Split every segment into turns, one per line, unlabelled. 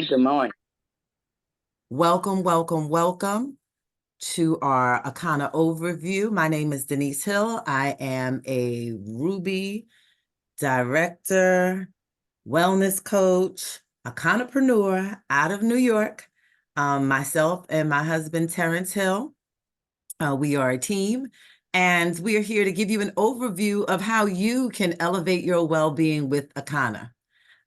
Good morning.
Welcome, welcome, welcome to our Akana overview. My name is Denise Hill. I am a Ruby director, wellness coach, Akanapreneur out of New York. Myself and my husband, Terrence Hill, we are a team, and we are here to give you an overview of how you can elevate your well-being with Akana.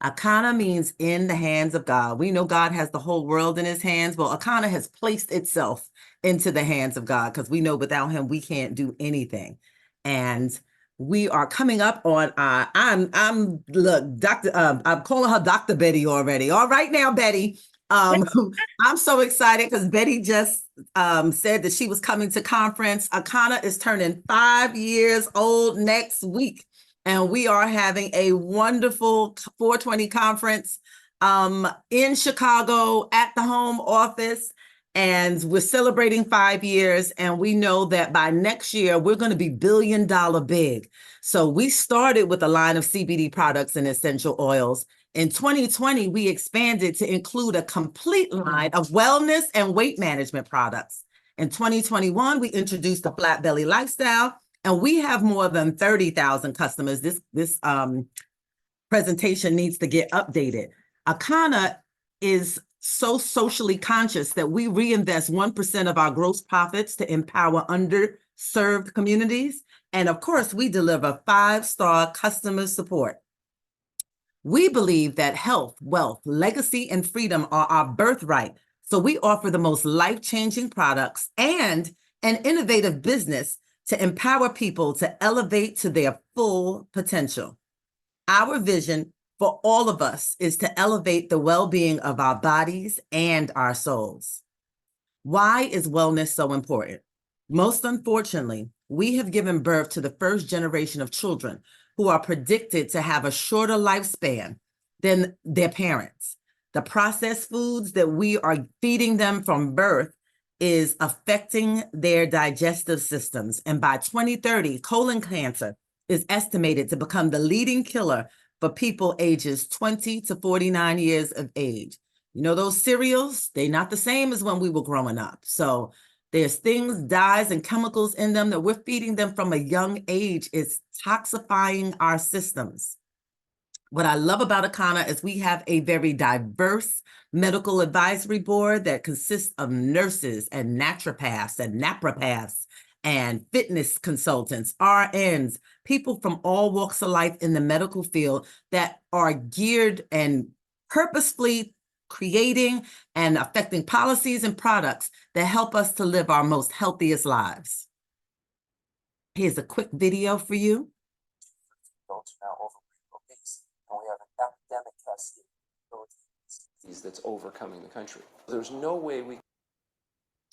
Akana means in the hands of God. We know God has the whole world in his hands. Well, Akana has placed itself into the hands of God because we know without him, we can't do anything. And we are coming up on look, Dr. I'm calling her Dr. Betty already. All right now, Betty. Um, I'm so excited because Betty just said that she was coming to conference. Akana is turning 5 years old next week. And we are having a wonderful 420 conference in Chicago at the home office. And we're celebrating 5 years. And we know that by next year, we're going to be $1 billion big. So we started with a line of CBD products and essential oils. In 2020, we expanded to include a complete line of wellness and weight management products. In 2021, we introduced the Flat Belly Lifestyle. And we have more than 30,000 customers. This presentation needs to get updated. Akana is so socially conscious that we reinvest 1% of our gross profits to empower underserved communities. And of course, we deliver 5-star customer support. We believe that health, wealth, legacy, and freedom are our birthright. So we offer the most life-changing products and an innovative business to empower people to elevate to their full potential. Our vision for all of us is to elevate the well-being of our bodies and our souls. Why is wellness so important? Most unfortunately, we have given birth to the first generation of children who are predicted to have a shorter lifespan than their parents. The processed foods that we are feeding them from birth is affecting their digestive systems. And by 2030, colon cancer is estimated to become the leading killer for people ages 20 to 49 years of age. You know, those cereals, they're not the same as when we were growing up. So there's things, dyes, and chemicals in them that we're feeding them from a young age. It's toxifying our systems. What I love about Akana is we have a very diverse medical advisory board that consists of nurses and naturopaths and napropaths and fitness consultants, RNs, people from all walks of life in the medical field that are geared and purposefully creating and affecting policies and products that help us to live our most healthiest lives. Here's a quick video for you.
Adults are now overweight and obese, and we have an epidemic cascade that's overcoming the country. There's no way we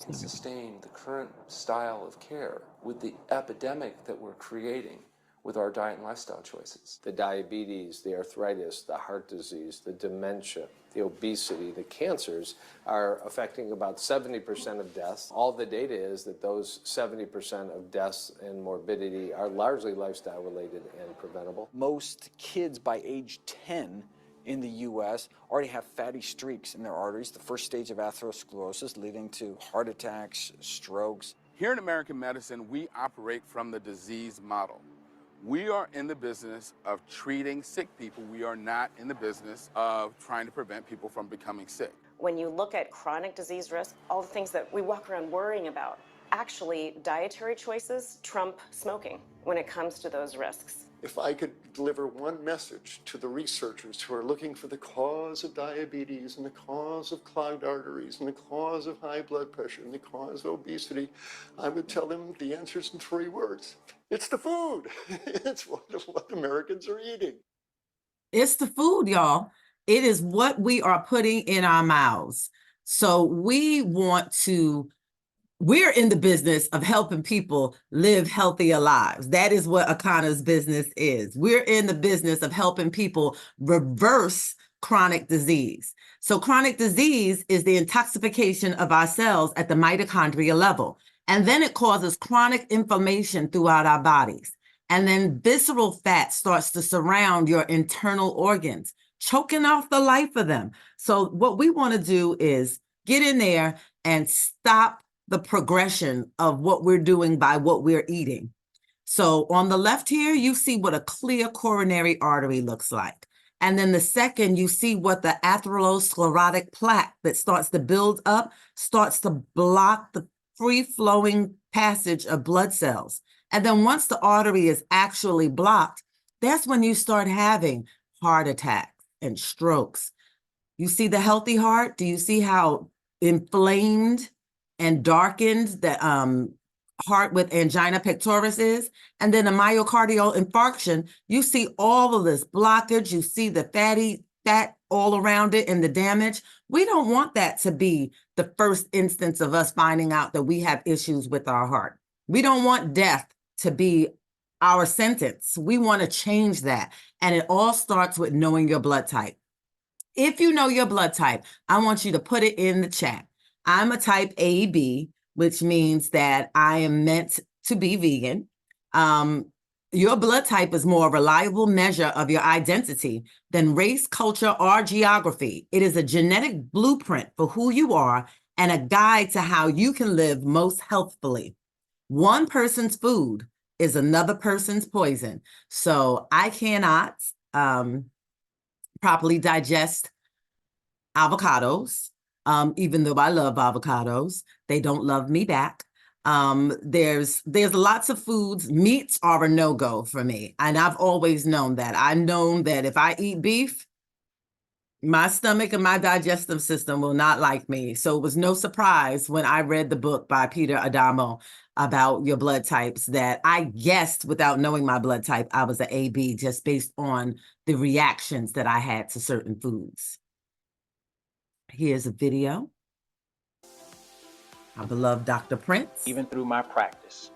can sustain the current style of care with the epidemic that we're creating with our diet and lifestyle choices.
The diabetes, the arthritis, the heart disease, the dementia, the obesity, the cancers are affecting about 70% of deaths. All the data is that those 70% of deaths and morbidity are largely lifestyle related and preventable.
Most kids by age 10 in the US already have fatty streaks in their arteries, the first stage of atherosclerosis leading to heart attacks, strokes.
Here in American medicine, we operate from the disease model. We are in the business of treating sick people. We are not in the business of trying to prevent people from becoming sick.
When you look at chronic disease risk, all the things that we walk around worrying about, actually dietary choices trump smoking when it comes to those risks.
If I could deliver one message to the researchers who are looking for the cause of diabetes and the cause of clogged arteries and the cause of high blood pressure and the cause of obesity, I would tell them the answer's in 3 words. It's the food. It's what Americans are eating.
It's the food, y'all. It is what we are putting in our mouths. So we're in the business of helping people live healthier lives. That is what Akana's business is. We're in the business of helping people reverse chronic disease. So chronic disease is the intoxication of our cells at the mitochondria level. And then it causes chronic inflammation throughout our bodies. And then visceral fat starts to surround your internal organs, choking off the life of them. So what we want to do is get in there and stop the progression of what we're doing by what we're eating. So on the left here, you see what a clear coronary artery looks like. And then the second, you see what the atherosclerotic plaque that starts to build up starts to block the free-flowing passage of blood cells. And then once the artery is actually blocked, that's when you start having heart attacks and strokes. You see the healthy heart? Do you see how inflamed and darkened the heart with angina pectoris is? And then a myocardial infarction, you see all of this blockage, you see the fat all around it and the damage. We don't want that to be the first instance of us finding out that we have issues with our heart. We don't want death to be our sentence. We want to change that. And it all starts with knowing your blood type. If you know your blood type, I want you to put it in the chat. I'm a type AB, which means that I am meant to be vegan. Your blood type is more a reliable measure of your identity than race, culture, or geography. It is a genetic blueprint for who you are and a guide to how you can live most healthfully. One person's food is another person's poison. So I cannot properly digest avocados, even though I love avocados. They don't love me back. There's lots of foods. Meats are a no-go for me. And I've always known that. I've known that if I eat beef, my stomach and my digestive system will not like me. So it was no surprise when I read the book by Peter Adamo about your blood types that I guessed without knowing my blood type, I was an AB just based on the reactions that I had to certain foods. Here's a video. Our beloved Dr. Prince.
Even through my practice,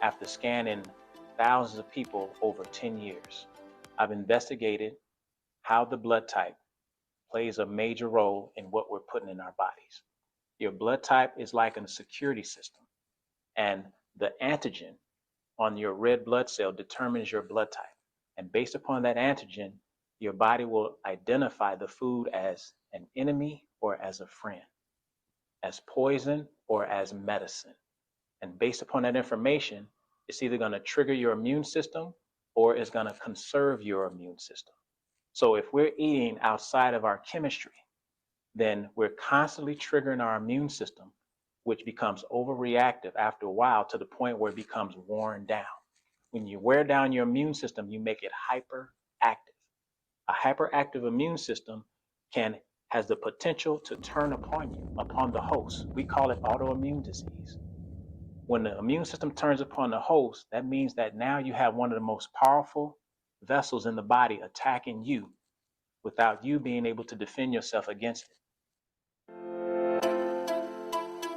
after scanning thousands of people over 10 years, I've investigated how the blood type plays a major role in what we're putting in our bodies. Your blood type is like a security system, and the antigen on your red blood cell determines your blood type. And based upon that antigen, your body will identify the food as an enemy or as a friend, as poison or as medicine. And based upon that information, it's either going to trigger your immune system or it's going to conserve your immune system. So if we're eating outside of our chemistry, then we're constantly triggering our immune system, which becomes overreactive after a while to the point where it becomes worn down. When you wear down your immune system, you make it hyperactive. A hyperactive immune system has the potential to turn upon you, upon the host. We call it autoimmune disease. When the immune system turns upon the host, that means that now you have one of the most powerful vessels in the body attacking you without you being able to defend yourself against it.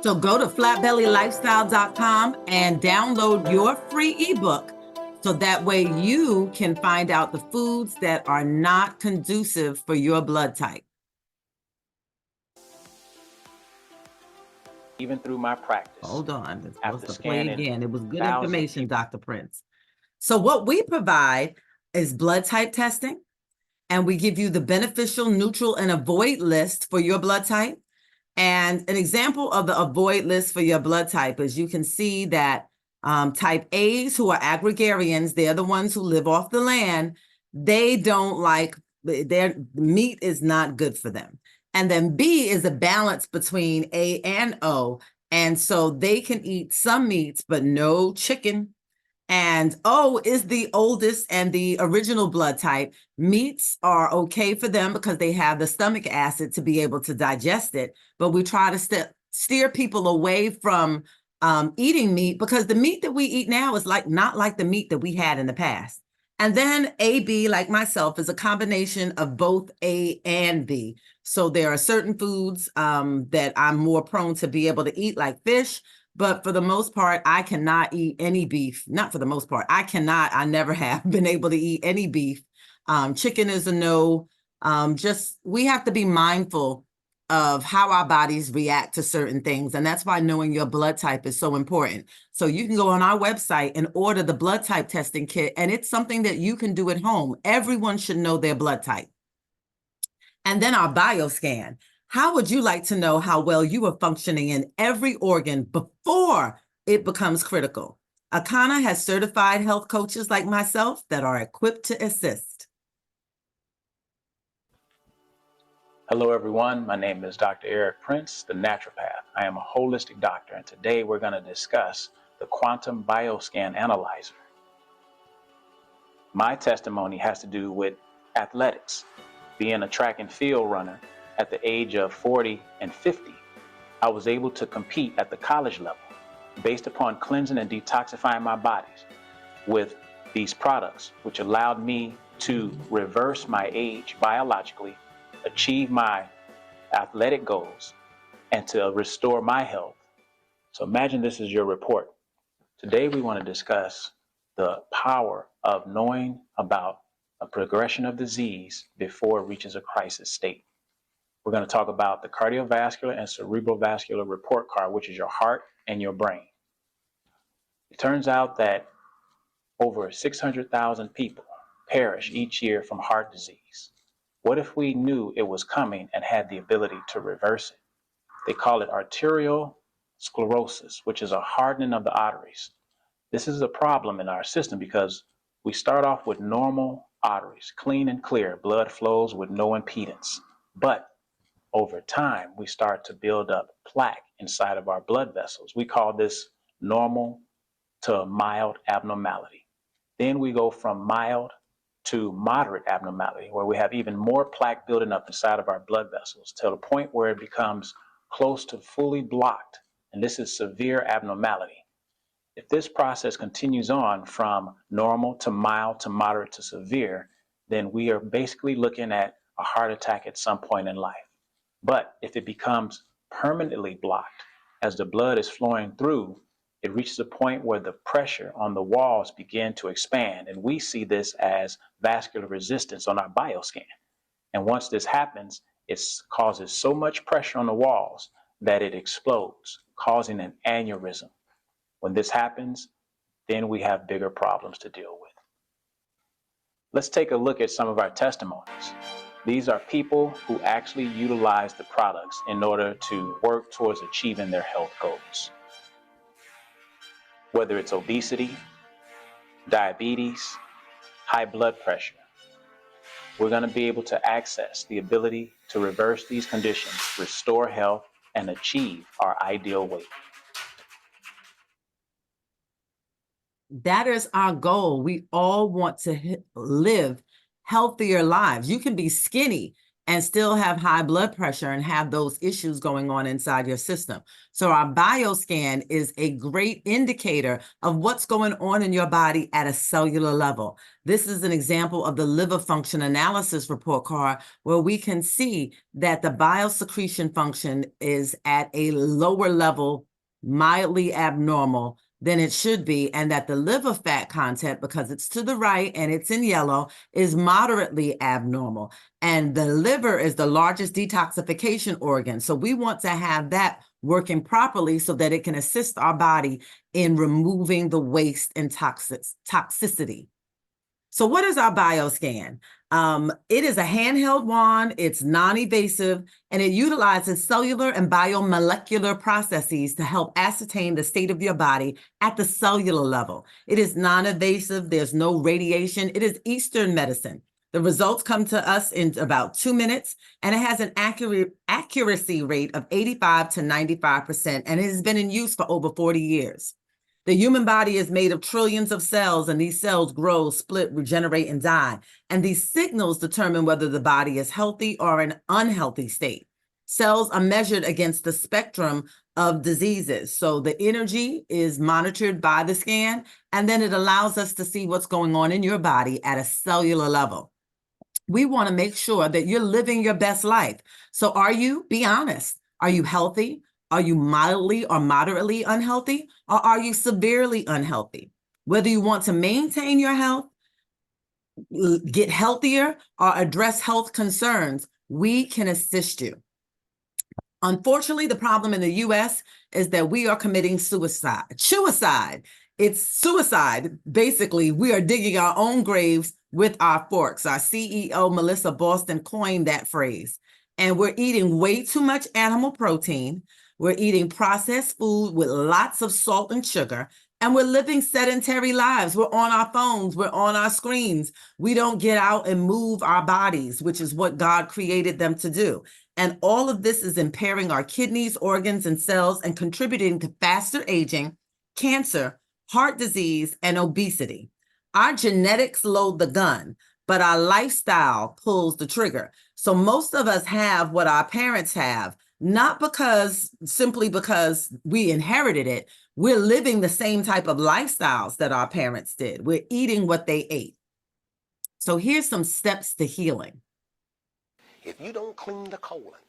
So go to flatbellylifestyle.com and download your free ebook so that way you can find out the foods that are not conducive for your blood type.
Even through my practice.
Hold on, it's
after
supposed to play
scanning
again. It was good
thousands of
information, Dr. Prince. So what we provide is blood type testing, and we give you the beneficial, neutral, and avoid list for your blood type. And an example of the avoid list for your blood type is you can see that type A's, who are agrigarians, they're the ones who live off the land. They don't like, their meat is not good for them. And then B is a balance between A and O. And so they can eat some meats, but no chicken. And O is the oldest and the original blood type. Meats are okay for them because they have the stomach acid to be able to digest it. But we try to steer people away from eating meat because the meat that we eat now is not like the meat that we had in the past. And then AB, like myself, is a combination of both A and B. So there are certain foods that I'm more prone to be able to eat, like fish. But for the most part, I cannot eat any beef. Not for the most part. I never have been able to eat any beef. Chicken is a no. We have to be mindful of how our bodies react to certain things. And that's why knowing your blood type is so important. So you can go on our website and order the blood type testing kit. And it's something that you can do at home. Everyone should know their blood type. And then our bioscan. How would you like to know how well you are functioning in every organ before it becomes critical? Akana has certified health coaches like myself that are equipped to assist.
Hello, everyone. My name is Dr. Eric Prince, the naturopath. I am a holistic doctor, and today we're going to discuss the quantum bioscan analyzer. My testimony has to do with athletics. Being a track and field runner at the age of 40 and 50, I was able to compete at the college level based upon cleansing and detoxifying my bodies with these products, which allowed me to reverse my age biologically, achieve my athletic goals, and to restore my health. So imagine this is your report. Today we want to discuss the power of knowing about a progression of disease before it reaches a crisis state. We're going to talk about the cardiovascular and cerebrovascular report card, which is your heart and your brain. It turns out that over 600,000 people perish each year from heart disease. What if we knew it was coming and had the ability to reverse it? They call it arterial sclerosis, which is a hardening of the arteries. This is a problem in our system because we start off with normal arteries, clean and clear, blood flows with no impedance. But over time, we start to build up plaque inside of our blood vessels. We call this normal to mild abnormality. Then we go from mild to moderate abnormality, where we have even more plaque building up inside of our blood vessels to the point where it becomes close to fully blocked. And this is severe abnormality. If this process continues on from normal to mild to moderate to severe, then we are basically looking at a heart attack at some point in life. But if it becomes permanently blocked, as the blood is flowing through, it reaches a point where the pressure on the walls begin to expand, and we see this as vascular resistance on our bioscan. And once this happens, it causes so much pressure on the walls that it explodes, causing an aneurysm. When this happens, then we have bigger problems to deal with. Let's take a look at some of our testimonies. These are people who actually utilize the products in order to work towards achieving their health goals. Whether it's obesity, diabetes, high blood pressure, we're going to be able to access the ability to reverse these conditions, restore health, and achieve our ideal weight.
That is our goal. We all want to live healthier lives. You can be skinny and still have high blood pressure and have those issues going on inside your system. So our bioscan is a great indicator of what's going on in your body at a cellular level. This is an example of the liver function analysis report card, where we can see that the bile secretion function is at a lower level, mildly abnormal than it should be, and that the liver fat content, because it's to the right and it's in yellow, is moderately abnormal. And the liver is the largest detoxification organ. So we want to have that working properly so that it can assist our body in removing the waste and toxicity. So what is our bioscan? It is a handheld wand, it's non-invasive, and it utilizes cellular and biomolecular processes to help ascertain the state of your body at the cellular level. It is non-invasive, there's no radiation, it is Eastern medicine. The results come to us in about 2 minutes, and it has an accuracy rate of 85 to 95%, and it has been in use for over 40 years. The human body is made of trillions of cells, and these cells grow, split, regenerate, and die. And these signals determine whether the body is healthy or an unhealthy state. Cells are measured against the spectrum of diseases. So the energy is monitored by the scan, and then it allows us to see what's going on in your body at a cellular level. We want to make sure that you're living your best life. So are you? Be honest. Are you healthy? Are you mildly or moderately unhealthy? Or are you severely unhealthy? Whether you want to maintain your health, get healthier, or address health concerns, we can assist you. Unfortunately, the problem in the U.S. is that we are committing suicide It's suicide. Basically, we are digging our own graves with our forks. Our CEO, Melissa Boston, coined that phrase. And we're eating way too much animal protein. We're eating processed food with lots of salt and sugar. And we're living sedentary lives. We're on our phones. We're on our screens. We don't get out and move our bodies, which is what God created them to do. And all of this is impairing our kidneys, organs, and cells and contributing to faster aging, cancer, heart disease, and obesity. Our genetics load the gun, but our lifestyle pulls the trigger. So most of us have what our parents have, not simply because we inherited it. We're living the same type of lifestyles that our parents did. We're eating what they ate. So here's some steps to healing.
If you don't clean the colon,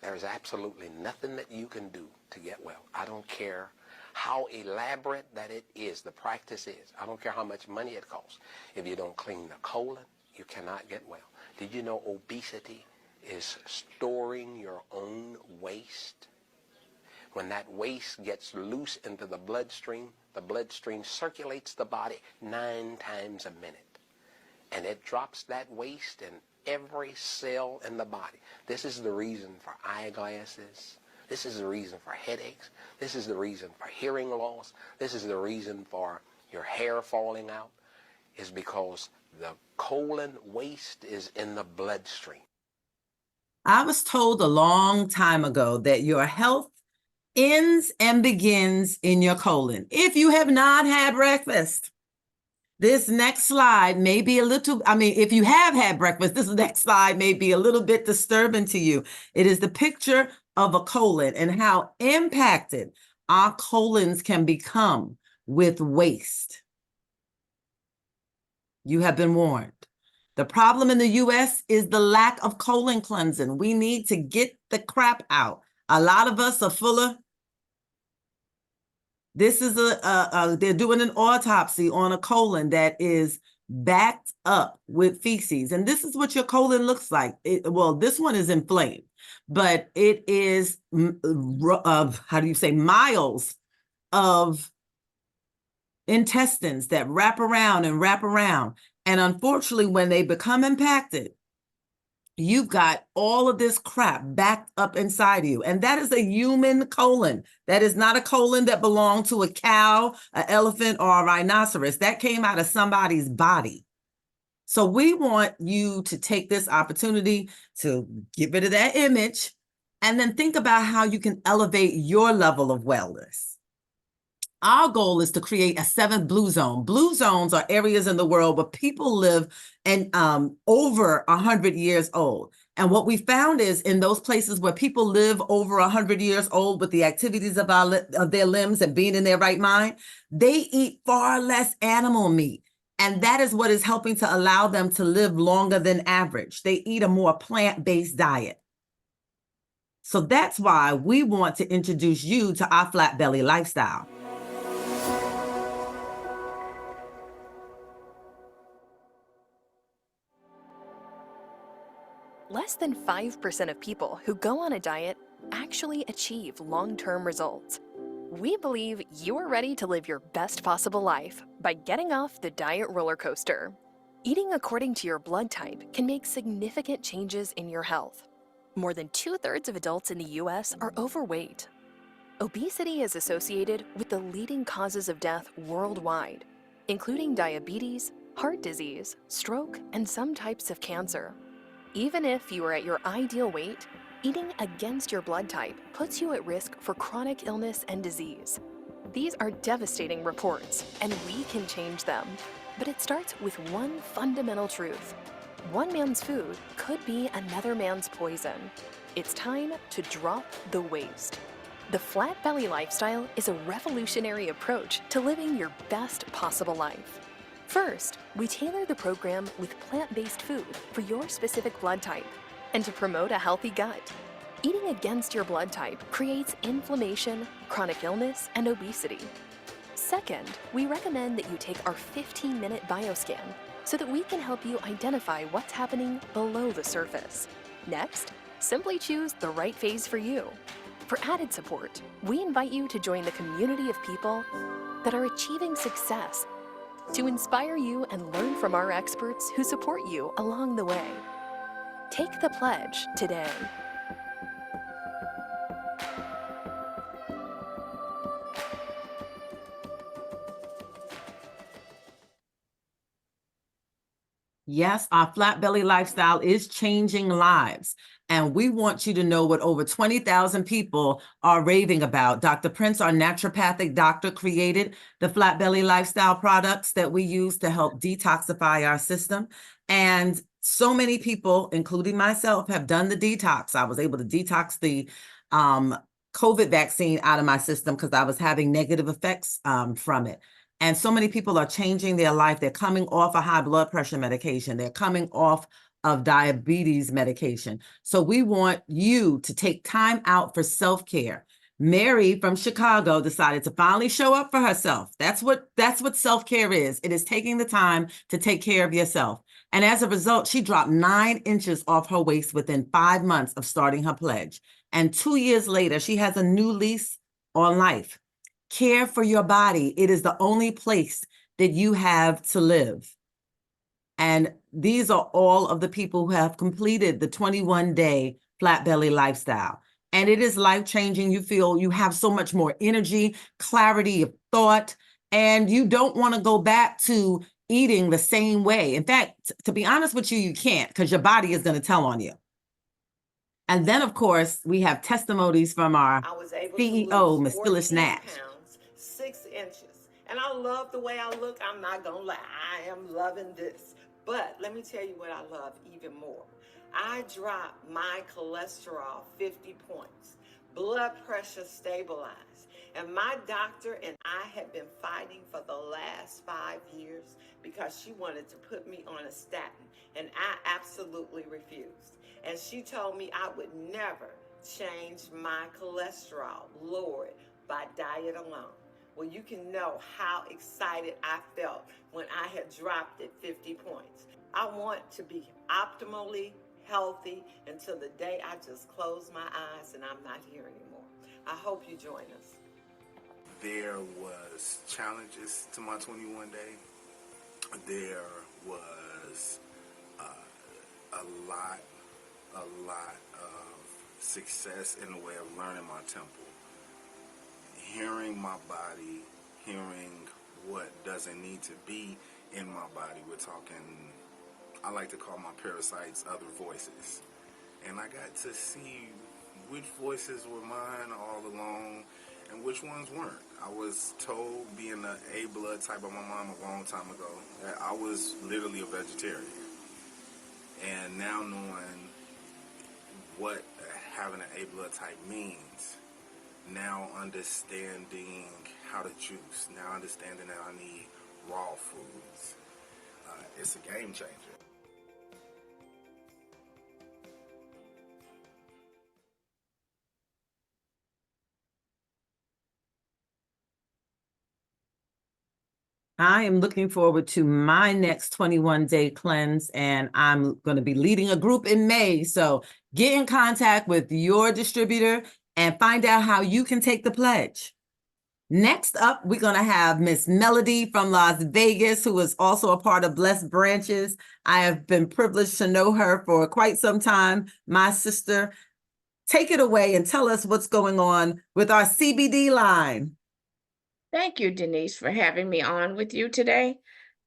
there is absolutely nothing that you can do to get well. I don't care how elaborate that it is, the practice is. I don't care how much money it costs. If you don't clean the colon, you cannot get well. Did you know obesity is storing your own waste? When that waste gets loose into the bloodstream circulates the body 9 times a minute. And it drops that waste in every cell in the body. This is the reason for eyeglasses. This is the reason for headaches. This is the reason for hearing loss. This is the reason for your hair falling out, is because the colon waste is in the bloodstream.
I was told a long time ago that your health ends and begins in your colon. If you have not had breakfast, this next slide may be if you have had breakfast, this next slide may be a little bit disturbing to you. It is the picture of a colon and how impacted our colons can become with waste. You have been warned. The problem in the U.S. is the lack of colon cleansing. We need to get the crap out. A lot of us are full of. This is they're doing an autopsy on a colon that is backed up with feces. And this is what your colon looks like. This one is inflamed, but it is, miles of intestines that wrap around and wrap around. And unfortunately, when they become impacted, you've got all of this crap backed up inside of you. And that is a human colon. That is not a colon that belonged to a cow, an elephant, or a rhinoceros. That came out of somebody's body. So we want you to take this opportunity to get rid of that image and then think about how you can elevate your level of wellness. Our goal is to create a 7th blue zone. Blue zones are areas in the world where people live and over 100 years old. And what we found is in those places where people live over 100 years old with the activities of their limbs and being in their right mind, they eat far less animal meat. And that is what is helping to allow them to live longer than average. They eat a more plant-based diet. So that's why we want to introduce you to our flat belly lifestyle.
Less than 5% of people who go on a diet actually achieve long-term results. We believe you are ready to live your best possible life by getting off the diet roller coaster. Eating according to your blood type can make significant changes in your health. More than 2/3 of adults in the U.S. are overweight. Obesity is associated with the leading causes of death worldwide, including diabetes, heart disease, stroke, and some types of cancer. Even if you are at your ideal weight, eating against your blood type puts you at risk for chronic illness and disease. These are devastating reports, and we can change them. But it starts with one fundamental truth. One man's food could be another man's poison. It's time to drop the waste. The flat belly lifestyle is a revolutionary approach to living your best possible life. First, we tailor the program with plant-based food for your specific blood type and to promote a healthy gut. Eating against your blood type creates inflammation, chronic illness, and obesity. Second, we recommend that you take our 15-minute bioscan so that we can help you identify what's happening below the surface. Next, simply choose the right phase for you. For added support, we invite you to join the community of people that are achieving success, to inspire you and learn from our experts who support you along the way. Take the pledge today.
Yes, our flat belly lifestyle is changing lives. And we want you to know what over 20,000 people are raving about. Dr. Prince, our naturopathic doctor, created the flat belly lifestyle products that we use to help detoxify our system. And so many people, including myself, have done the detox. I was able to detox the COVID vaccine out of my system because I was having negative effects from it. And so many people are changing their life. They're coming off a high blood pressure medication. They're coming off of diabetes medication. So we want you to take time out for self-care. Mary from Chicago decided to finally show up for herself. That's what self-care is. It is taking the time to take care of yourself. And as a result, she dropped 9 inches off her waist within 5 months of starting her pledge. And 2 years later, she has a new lease on life. Care for your body. It is the only place that you have to live. And these are all of the people who have completed the 21-day flat belly lifestyle. And it is life-changing. You feel you have so much more energy, clarity of thought, and you don't want to go back to eating the same way. In fact, to be honest with you, you can't, because your body is going to tell on you. And then, of course, we have testimonies from our
I was able
CEO,
to lose
Ms. Phyllis
14
Nash.
pounds, 6 inches. And I love the way I look. I'm not going to lie. I am loving this. But let me tell you what I love even more. I dropped my cholesterol 50 points. Blood pressure stabilized. And my doctor and I had been fighting for the last 5 years because she wanted to put me on a statin. And I absolutely refused. And she told me I would never change my cholesterol, lower it by diet alone. Well, you can know how excited I felt when I had dropped it 50 points. I want to be optimally healthy until the day I just close my eyes and I'm not here anymore. I hope you join us.
There was challenges to my 21 day. There was a lot of success in the way of learning my temple. Hearing my body, hearing what doesn't need to be in my body. We're talking, I like to call my parasites other voices. And I got to see which voices were mine all along and which ones weren't. I was told, being an A blood type by my mom a long time ago, that I was literally a vegetarian. And now knowing what having an A blood type means, now understanding how to juice, now understanding that I need raw foods, it's a game changer.
I am looking forward to my next 21-day cleanse, and I'm going to be leading a group in May. So get in contact with your distributor and find out how you can take the pledge. Next up, we're going to have Miss Melodie from Las Vegas, who is also a part of Blessed Branches. I have been privileged to know her for quite some time. My sister, take it away and tell us what's going on with our CBD line.
Thank you, Denise, for having me on with you today.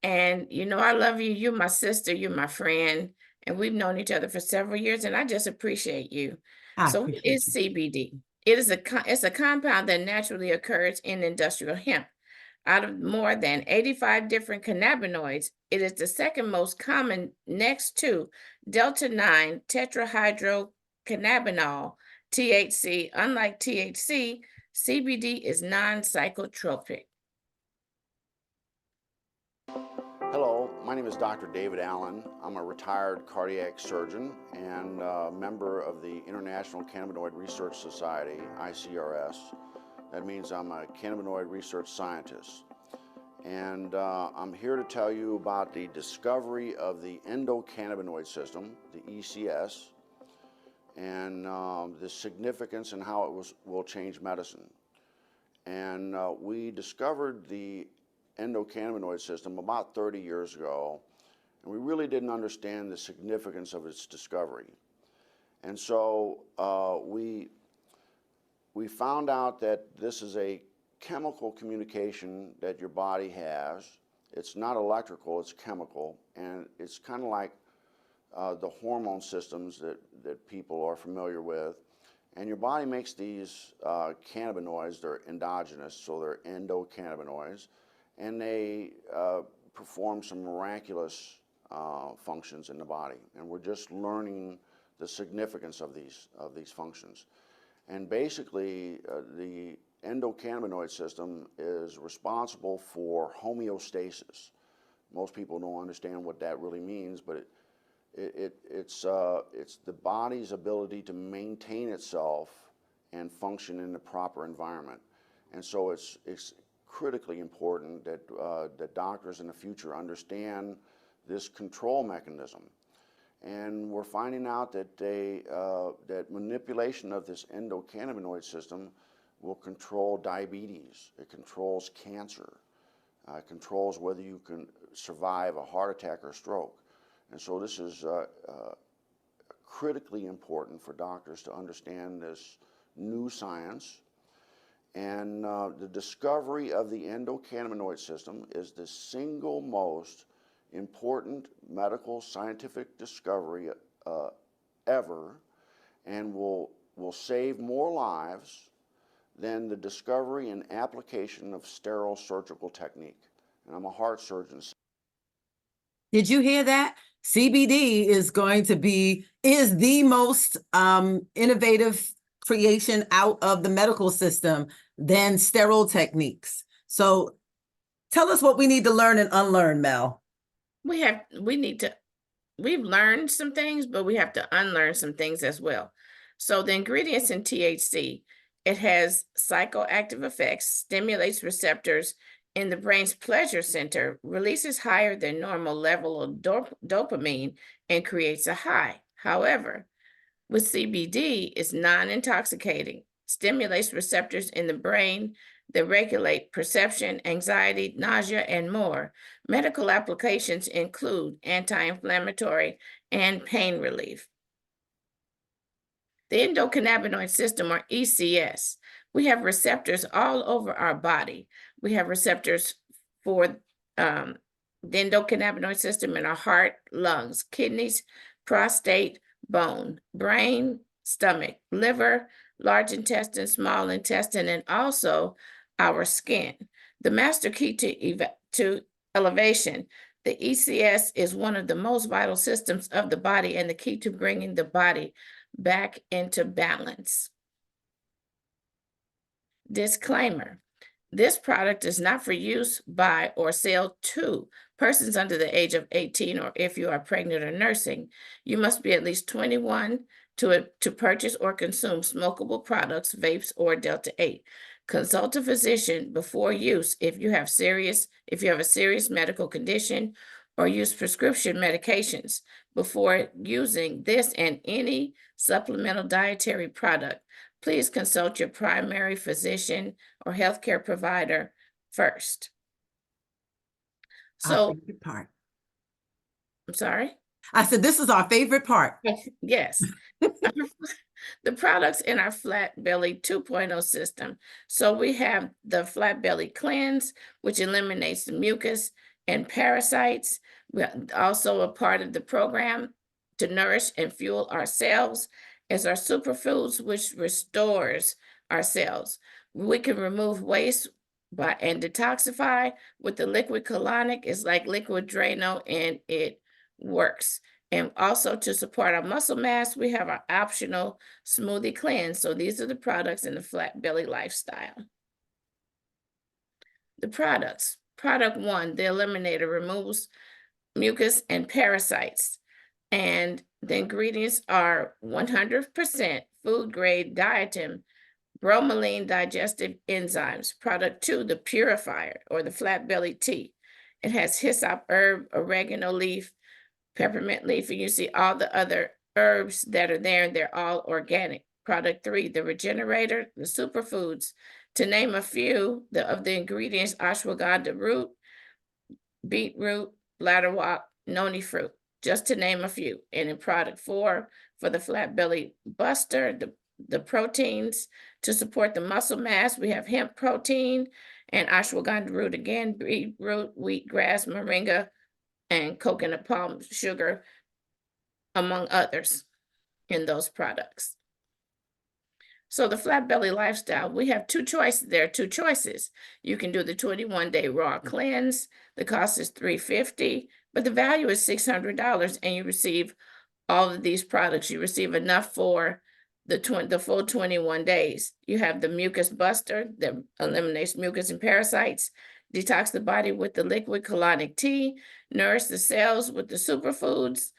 And you know, I love you. You're my sister, you're my friend, and we've known each other for several years, and I just appreciate you. So what is CBD? It's a compound that naturally occurs in industrial hemp. Out of more than 85 different cannabinoids, it is the second most common next to delta-9 tetrahydrocannabinol, THC. Unlike THC, CBD is non-psychotropic.
Hello, my name is Dr. David Allen. I'm a retired cardiac surgeon and a member of the International Cannabinoid Research Society, ICRS. That means I'm a cannabinoid research scientist. And I'm here to tell you about the discovery of the endocannabinoid system, the ECS, and the significance and how it will change medicine. And we discovered the endocannabinoid system about 30 years ago, and we really didn't understand the significance of its discovery. And so we found out that this is a chemical communication that your body has. It's not electrical, it's chemical, and it's kind of like the hormone systems that people are familiar with. And your body makes these cannabinoids. They're endogenous, so they're endocannabinoids, and they perform some miraculous functions in the body. And we're just learning the significance of these functions. And basically, the endocannabinoid system is responsible for homeostasis. Most people don't understand what that really means, but it's the body's ability to maintain itself and function in the proper environment. And so it's critically important that that doctors in the future understand this control mechanism. And we're finding out that that manipulation of this endocannabinoid system will control diabetes. It controls cancer. It controls whether you can survive a heart attack or stroke. And so this is critically important for doctors to understand this new science. And the discovery of the endocannabinoid system is the single most important medical scientific discovery ever, and will save more lives than the discovery and application of sterile surgical technique. And I'm a heart surgeon.
Did you hear that? CBD is the most innovative creation out of the medical system than sterile techniques. Tell us what we need to learn and unlearn, Mel.
We've learned some things, but we have to unlearn some things as well. So the ingredients in THC, it has psychoactive effects, stimulates receptors in the brain's pleasure center, releases higher than normal level of dopamine, and creates a high. However, with CBD, it's non-intoxicating, stimulates receptors in the brain that regulate perception, anxiety, nausea, and more. Medical applications include anti-inflammatory and pain relief. The endocannabinoid system, or ECS, we have receptors all over our body. We have receptors for the endocannabinoid system in our heart, lungs, kidneys, prostate, bone, brain, stomach, liver, large intestine, small intestine, and also our skin. The master key to elevation, the ECS is one of the most vital systems of the body and the key to bringing the body back into balance. Disclaimer: this product is not for use by or sale to persons under the age of 18, or if you are pregnant or nursing. You must be at least 21 to purchase or consume smokable products, vapes, or Delta 8. Consult a physician before use if you have a serious medical condition, or use prescription medications before using this and any supplemental dietary product. Please consult your primary physician or healthcare provider first.
Our favorite part.
I'm sorry?
I said, this is our favorite part.
Yes. The products in our Flat Belly 2.0 system. So we have the Flat Belly Cleanse, which eliminates the mucus and parasites. We're also a part of the program to nourish and fuel our cells as our superfoods, which restores our cells. We can remove waste and detoxify with the liquid colonic. It's like liquid Drano, and it works. And also to support our muscle mass, we have our optional smoothie cleanse. So these are the products in the Flat Belly lifestyle. The products. Product 1, the Eliminator, removes mucus and parasites. And the ingredients are 100% food grade diatom, bromelain digestive enzymes. Product 2, the Purifier, or the Flat Belly tea. It has hyssop herb, oregano leaf, peppermint leaf, and you see all the other herbs that are there, and they're all organic. Product 3, the Regenerator, the superfoods, To name a few of the ingredients: ashwagandha root, beetroot, bladderwrack, noni fruit, just to name a few. And in product 4, for the flat belly buster, the proteins to support the muscle mass, we have hemp protein and ashwagandha root again, beetroot, wheatgrass, moringa, and coconut palm sugar, among others in those products. So the flat belly lifestyle, we have two choices. There are two choices. You can do the 21-day raw cleanse. The cost is $350, but the value is $600, and you receive all of these products. You receive enough for the full 21 days. You have the mucus buster that eliminates mucus and parasites, detox the body with the liquid colonic tea, nourish the cells with the superfoods,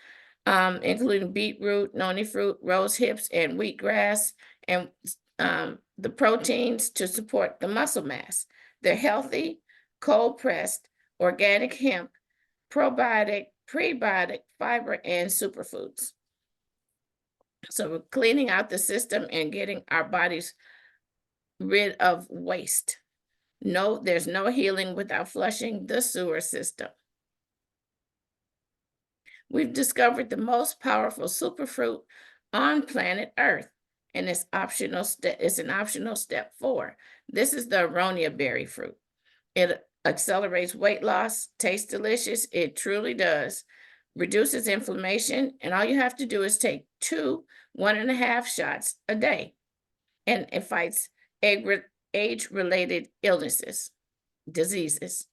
including beetroot, noni fruit, rose hips, and wheatgrass, and the proteins to support the muscle mass. They're healthy, cold pressed, organic hemp, probiotic, prebiotic, fiber, and superfoods. So we're cleaning out the system and getting our bodies rid of waste. No, there's no healing without flushing the sewer system. We've discovered the most powerful superfruit on planet Earth, and it's an optional step 4. This is the aronia berry fruit. It accelerates weight loss, tastes delicious, it truly does. Reduces inflammation, and all you have to do is take 2 1.5 shots a day, and it fights age-related diseases.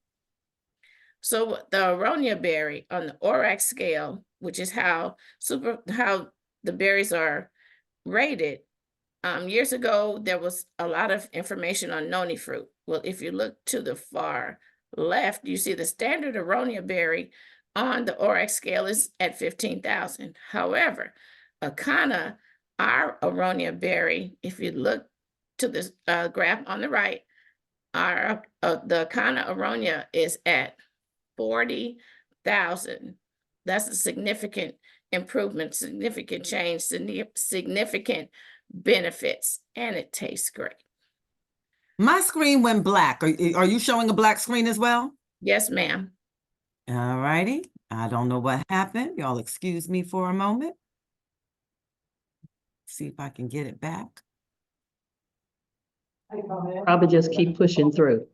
So the aronia berry on the ORAC scale, which is how the berries are rated. Years ago, there was a lot of information on noni fruit. Well, if you look to the far left, you see the standard aronia berry on the ORAC scale is at 15,000. However, Akana, our aronia berry, if you look to this graph on the right, the Akana aronia is at 40,000. That's a significant improvement, significant change, significant benefits, and it tastes great.
My screen went black. Are you showing a black screen as well?
Yes, ma'am.
All righty. I don't know what happened. Y'all excuse me for a moment. See if I can get it back.
Probably just keep pushing through.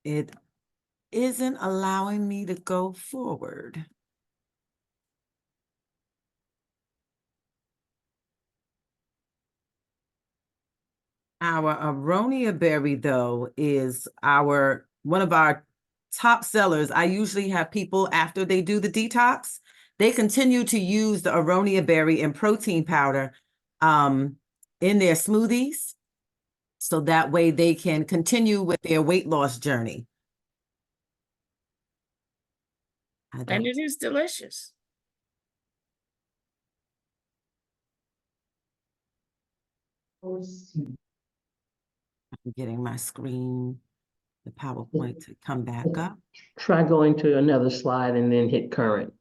It isn't allowing me to go forward. Our aronia berry, though, is one of our top sellers. I usually have people, after they do the detox, they continue to use the aronia berry and protein powder in their smoothies, so that way they can continue with their weight loss journey.
And it is delicious.
I'm getting my screen, the PowerPoint to come back up.
Try going to another slide and then hit current.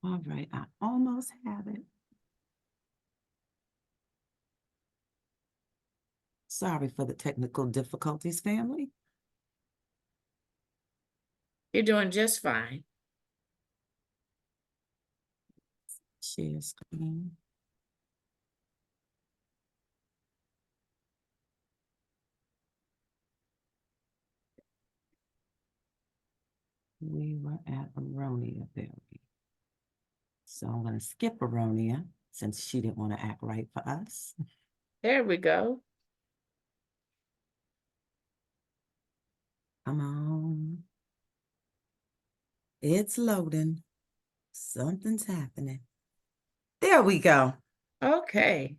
All right, I almost have it. Sorry for the technical difficulties, family.
You're doing just fine.
Share screen. We were at aronia berry. So I'm going to skip aronia since she didn't want to act right for us.
There we go.
Come on. It's loading. Something's happening. There we go.
Okay.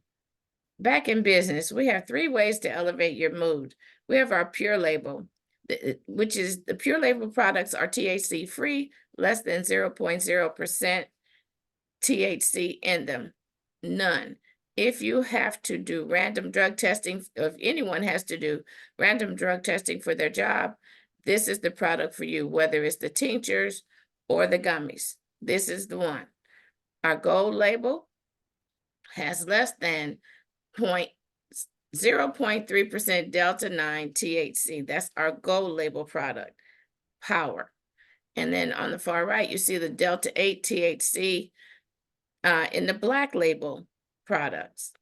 Back in business, we have 3 ways to elevate your mood. We have our Pure Label, which is the Pure Label products are THC free, less than 0.0% THC in them. None. If you have to do random drug testing, if anyone has to do random drug testing for their job, this is the product for you, whether it's the tinctures or the gummies. This is the one. Our gold label has less than 0.3% Delta 9 THC. That's our gold label product, Power. And then on the far right, you see the Delta 8 THC in the black label products.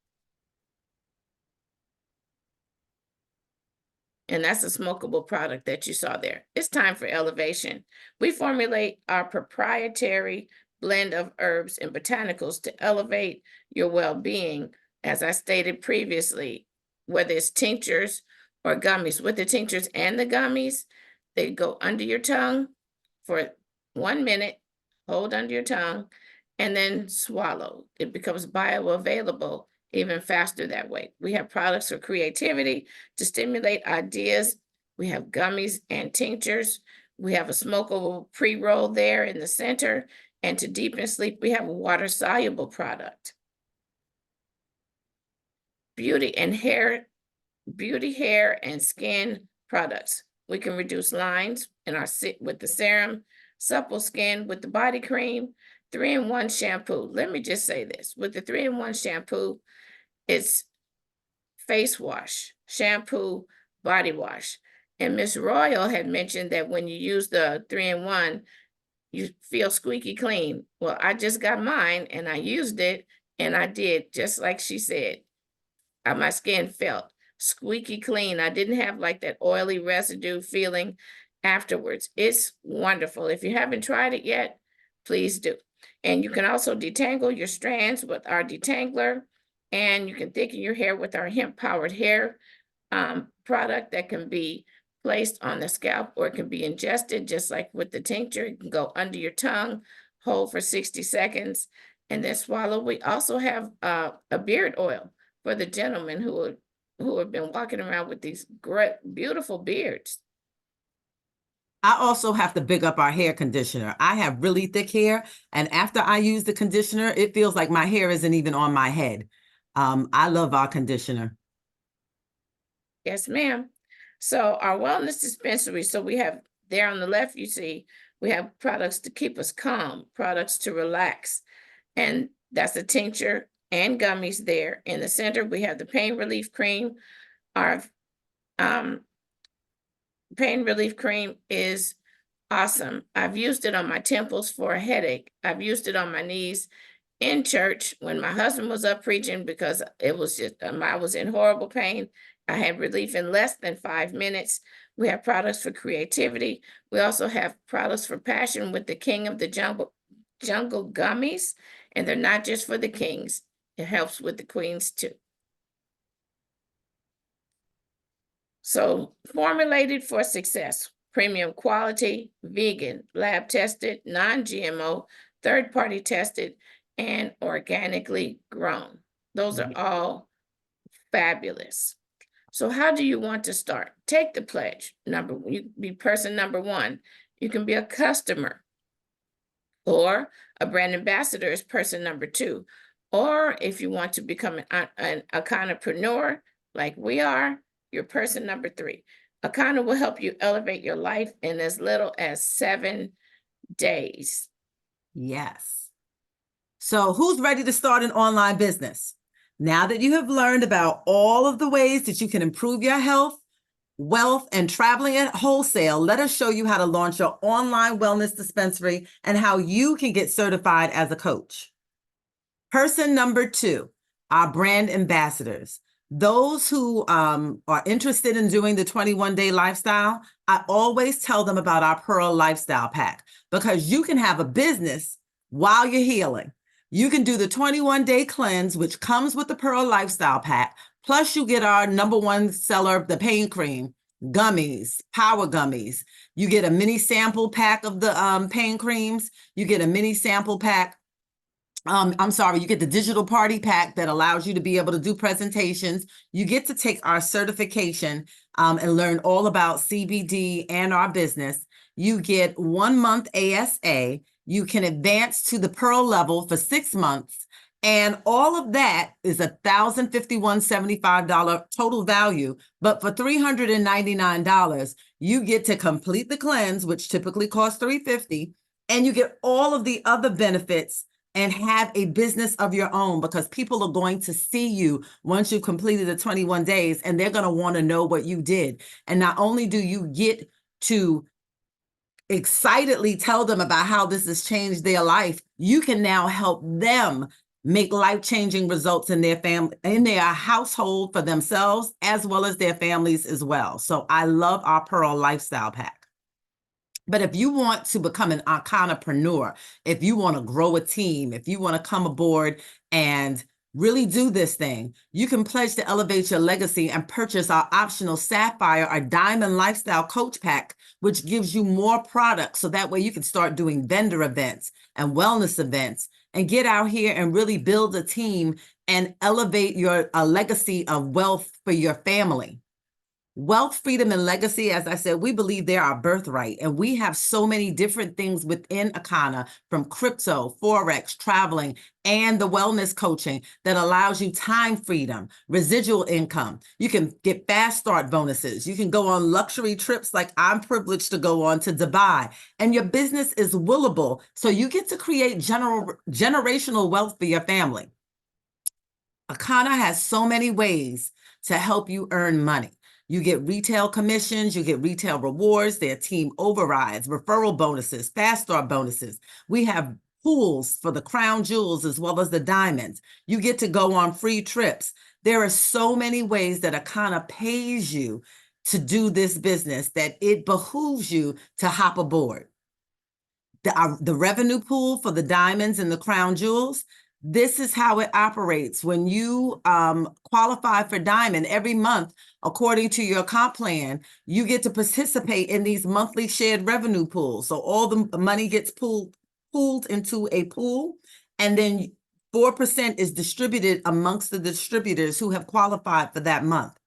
And that's a smokable product that you saw there. It's time for elevation. We formulate our proprietary blend of herbs and botanicals to elevate your well-being. As I stated previously, whether it's tinctures or gummies, with the tinctures and the gummies, they go under your tongue for 1 minute, hold under your tongue, and then swallow. It becomes bioavailable even faster that way. We have products for creativity to stimulate ideas. We have gummies and tinctures. We have a smokable pre-roll there in the center. And to deepen sleep, we have a water-soluble product. Beauty, hair, and skin products. We can reduce lines with the serum, supple skin with the body cream, 3-in-1 shampoo. Let me just say this, with the 3-in-1 shampoo, it's face wash, shampoo, body wash. And Miss Royal had mentioned that when you use the 3-in-1, you feel squeaky clean. Well, I just got mine and I used it and I did just like she said. My skin felt squeaky clean. I didn't have like that oily residue feeling afterwards. It's wonderful. If you haven't tried it yet, please do. And you can also detangle your strands with our detangler, and you can thicken your hair with our hemp-powered hair product that can be placed on the scalp, or it can be ingested just like with the tincture. It can go under your tongue, hold for 60 seconds, and then swallow. We also have a beard oil for the gentlemen who have been walking around with these great, beautiful beards.
I also have to big up our hair conditioner. I have really thick hair, and after I use the conditioner, it feels like my hair isn't even on my head. I love our conditioner.
Yes, ma'am. So our wellness dispensary, so we have there on the left, you see, we have products to keep us calm, products to relax. And that's a tincture and gummies there. In the center, we have the pain relief cream. Our pain relief cream is awesome. I've used it on my temples for a headache. I've used it on my knees in church when my husband was up preaching because it was just, I was in horrible pain. I had relief in less than 5 minutes. We have products for creativity. We also have products for passion with the King of the Jungle gummies, and they're not just for the kings. It helps with the queens too. So formulated for success, premium quality, vegan, lab tested, non-GMO, third-party tested, and organically grown. Those are all fabulous. So how do you want to start? Take the pledge. You be person number 1. You can be a customer, or a brand ambassador is person number 2. Or if you want to become an entrepreneur like we are, you're person number 3. Akana will help you elevate your life in as little as 7 days.
Yes. So who's ready to start an online business? Now that you have learned about all of the ways that you can improve your health, wealth, and traveling at wholesale, let us show you how to launch your online wellness dispensary and how you can get certified as a coach. Person number 2, our brand ambassadors. Those who are interested in doing the 21-day lifestyle, I always tell them about our Pearl Lifestyle Pack, because you can have a business while you're healing. You can do the 21-day cleanse, which comes with the Pearl Lifestyle Pack. Plus, you get our #1 seller, the pain cream, gummies, power gummies. You get a mini sample pack of the pain creams. You get a mini sample pack. You get the digital party pack that allows you to be able to do presentations. You get to take our certification and learn all about CBD and our business. You get 1 month ASA. You can advance to the Pearl level for 6 months. And all of that is $1,051.75 total value. But for $399, you get to complete the cleanse, which typically costs $350. And you get all of the other benefits and have a business of your own, because people are going to see you once you've completed the 21 days, and they're going to want to know what you did. And not only do you get to excitedly tell them about how this has changed their life, you can now help them make life-changing results in their family, in their household, for themselves, as well as their families as well. So I love our Pearl Lifestyle Pack. But if you want to become an entrepreneur, if you want to grow a team, if you want to come aboard and really do this thing, you can pledge to elevate your legacy and purchase our optional Sapphire or Diamond Lifestyle Coach Pack, which gives you more products. So that way you can start doing vendor events and wellness events and get out here and really build a team and elevate your legacy of wealth for your family. Wealth, freedom, and legacy, as I said, we believe they're our birthright. And we have so many different things within Akana, from crypto, Forex, traveling, and the wellness coaching that allows you time freedom, residual income. You can get fast start bonuses. You can go on luxury trips like I'm privileged to go on to Dubai. And your business is willable. So you get to create generational wealth for your family. Akana has so many ways to help you earn money. You get retail commissions, you get retail rewards, there are team overrides, referral bonuses, fast start bonuses. We have pools for the crown jewels as well as the diamonds. You get to go on free trips. There are so many ways that Akana pays you to do this business that it behooves you to hop aboard. The revenue pool for the diamonds and the crown jewels, this is how it operates. When you qualify for diamond every month, according to your comp plan, you get to participate in these monthly shared revenue pools. So all the money gets pooled into a pool, and then 4% is distributed amongst the distributors who have qualified for that month.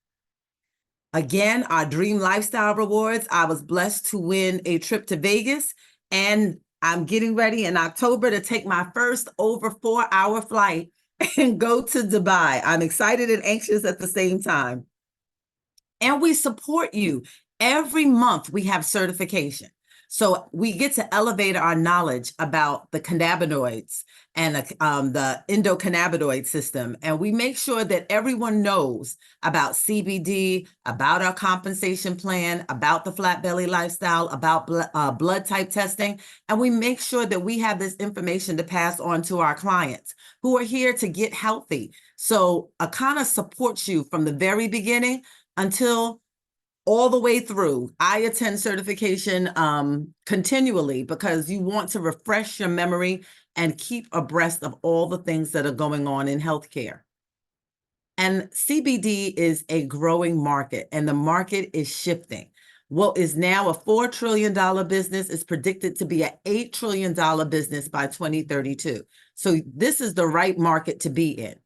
Again, our Dream Lifestyle Rewards, I was blessed to win a trip to Vegas, and I'm getting ready in October to take my first over 4-hour flight and go to Dubai. I'm excited and anxious at the same time. And we support you. Every month we have certification. So we get to elevate our knowledge about the cannabinoids and the endocannabinoid system. And we make sure that everyone knows about CBD, about our compensation plan, about the flat belly lifestyle, about blood type testing. And we make sure that we have this information to pass on to our clients who are here to get healthy. So Akana supports you from the very beginning until all the way through. I attend certification continually because you want to refresh your memory and keep abreast of all the things that are going on in healthcare. And CBD is a growing market, and the market is shifting. What is now a $4 trillion business is predicted to be an $8 trillion business by 2032. So this is the right market to be in.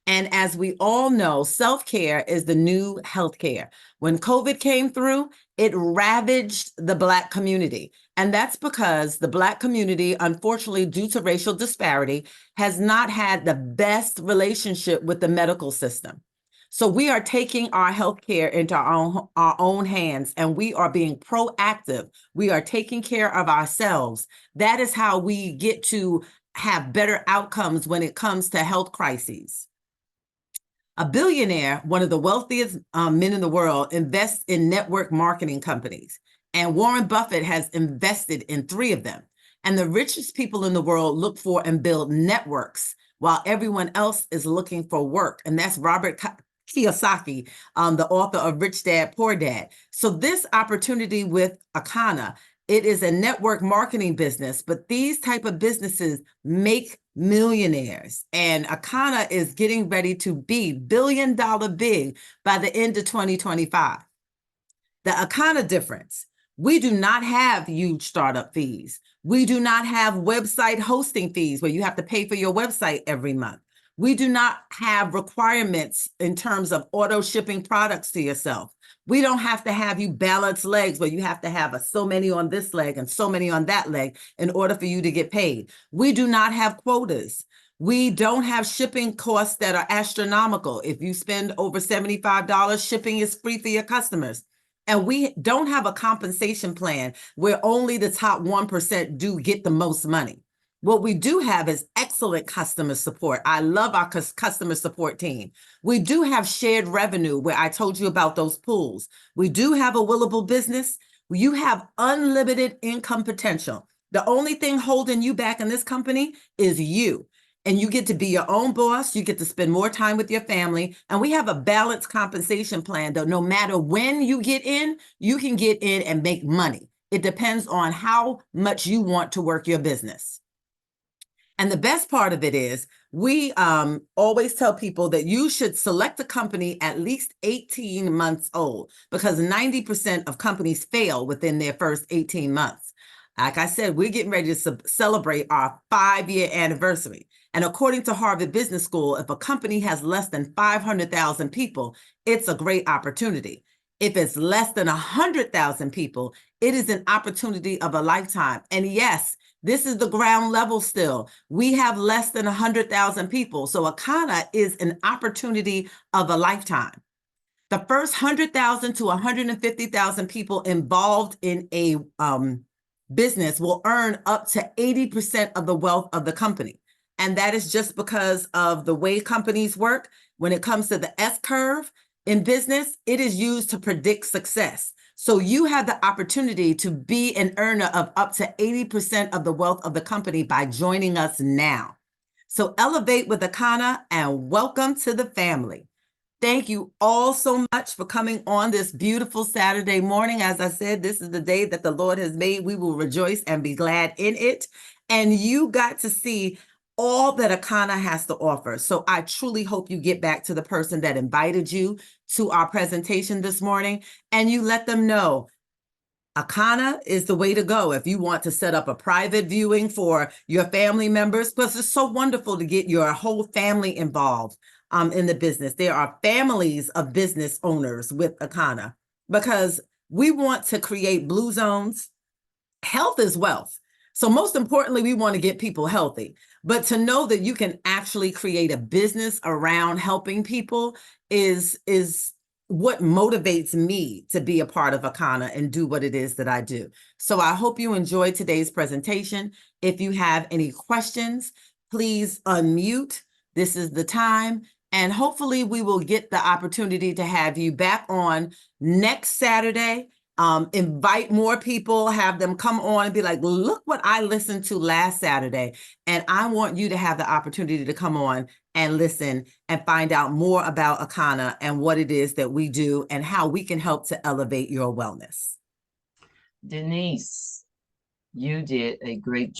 And as we all know, self-care is the new healthcare. When COVID came through, it ravaged the Black community. And that's because the Black community, unfortunately, due to racial disparity, has not had the best relationship with the medical system. So we are taking our healthcare into our own hands, and we are being proactive. We are taking care of ourselves. That is how we get to have better outcomes when it comes to health crises. A billionaire, one of the wealthiest men in the world, invests in network marketing companies. And Warren Buffett has invested in 3 of them. And the richest people in the world look for and build networks while everyone else is looking for work. And that's Robert Kiyosaki, the author of Rich Dad, Poor Dad. So this opportunity with Akana, it is a network marketing business, but these type of businesses make millionaires. And Akana is getting ready to be $1 billion big by the end of 2025. The Akana difference: we do not have huge startup fees. We do not have website hosting fees where you have to pay for your website every month. We do not have requirements in terms of auto shipping products to yourself. We don't have to have you balance legs where you have to have so many on this leg and so many on that leg in order for you to get paid. We do not have quotas. We don't have shipping costs that are astronomical. If you spend over $75, shipping is free for your customers. And we don't have a compensation plan where only the top 1% do get the most money. What we do have is excellent customer support. I love our customer support team. We do have shared revenue where I told you about those pools. We do have a willable business. You have unlimited income potential. The only thing holding you back in this company is you. And you get to be your own boss. You get to spend more time with your family. And we have a balanced compensation plan that no matter when you get in, you can get in and make money. It depends on how much you want to work your business. And the best part of it is we always tell people that you should select a company at least 18 months old, because 90% of companies fail within their first 18 months. Like I said, we're getting ready to celebrate our 5-year anniversary. And according to Harvard Business School, if a company has less than 500,000 people, it's a great opportunity. If it's less than 100,000 people, it is an opportunity of a lifetime. And yes, this is the ground level still. We have less than 100,000 people. So Akana is an opportunity of a lifetime. The first 100,000 to 150,000 people involved in a business will earn up to 80% of the wealth of the company. And that is just because of the way companies work. When it comes to the S-curve in business, it is used to predict success. So you have the opportunity to be an earner of up to 80% of the wealth of the company by joining us now. So elevate with Akana and welcome to the family. Thank you all so much for coming on this beautiful Saturday morning. As I said, this is the day that the Lord has made. We will rejoice and be glad in it. And you got to see all that Akana has to offer. So I truly hope you get back to the person that invited you to our presentation this morning and you let them know Akana is the way to go if you want to set up a private viewing for your family members, because it's so wonderful to get your whole family involved in the business. There are families of business owners with Akana because we want to create blue zones. Health is wealth. So most importantly, we want to get people healthy. But to know that you can actually create a business around helping people is what motivates me to be a part of Akana and do what it is that I do. So I hope you enjoyed today's presentation. If you have any questions, please unmute. This is the time. And hopefully we will get the opportunity to have you back on next Saturday. Invite more people, have them come on and be like, look what I listened to last Saturday. And I want you to have the opportunity to come on and listen and find out more about Akana and what it is that we do and how we can help to elevate your wellness.
Denise, you did a great job.